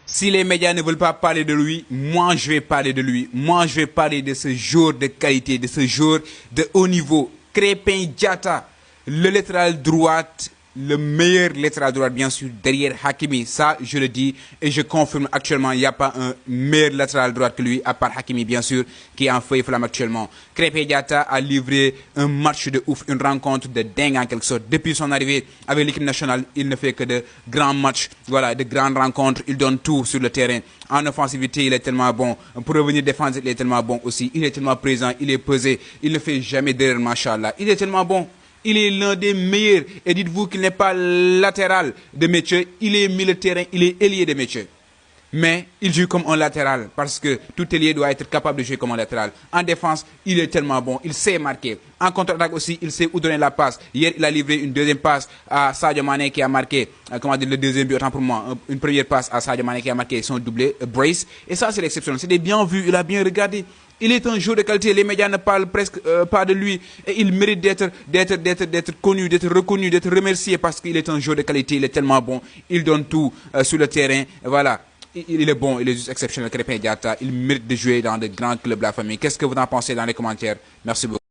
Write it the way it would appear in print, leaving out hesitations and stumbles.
Si les médias ne veulent pas parler de lui, moi je vais parler de lui. Moi je vais parler de ce joueur de qualité, de ce joueur de haut niveau. Krépin Diatta, le latéral droite, le meilleur latéral droit bien sûr derrière Hakimi. Ça je le dis et je confirme actuellement, il n'y a pas un meilleur latéral droit que lui à part Hakimi bien sûr qui est en feu et flamme actuellement. Krépin Diatta a livré un match de ouf, une rencontre de dingue en quelque sorte. Depuis son arrivée avec l'équipe nationale, il ne fait que de grands matchs, voilà, de grandes rencontres. Il donne tout sur le terrain. En offensivité, il est tellement bon. Pour revenir défendre, il est tellement bon aussi. Il est tellement présent, il est pesé. Il ne fait jamais d'erreur, machallah. Il est tellement bon. Il est l'un des meilleurs. Et dites-vous qu'il n'est pas latéral de métier. Il est milieu de terrain, il est ailier de métier. Mais il joue comme un latéral parce que tout ailier doit être capable de jouer comme un latéral. En défense, il est tellement bon, il sait marquer. En contre-attaque aussi, il sait où donner la passe. Hier, il a livré une deuxième passe à Sadio Mané qui a marqué, comment dire, le deuxième but, autant pour moi, une première passe à Sadio Mané qui a marqué son doublé, brace. Et ça, c'est l'exceptionnel. C'est des bien vus, il a bien regardé. Il est un joueur de qualité, les médias ne parlent presque pas de lui et il mérite d'être connu, d'être reconnu, d'être remercié parce qu'il est un joueur de qualité, il est tellement bon, il donne tout sur le terrain, voilà. Il est bon, il est juste exceptionnel, Krépin Diatta, il mérite de jouer dans de grands clubs de la famille. Qu'est-ce que vous en pensez dans les commentaires? Merci beaucoup.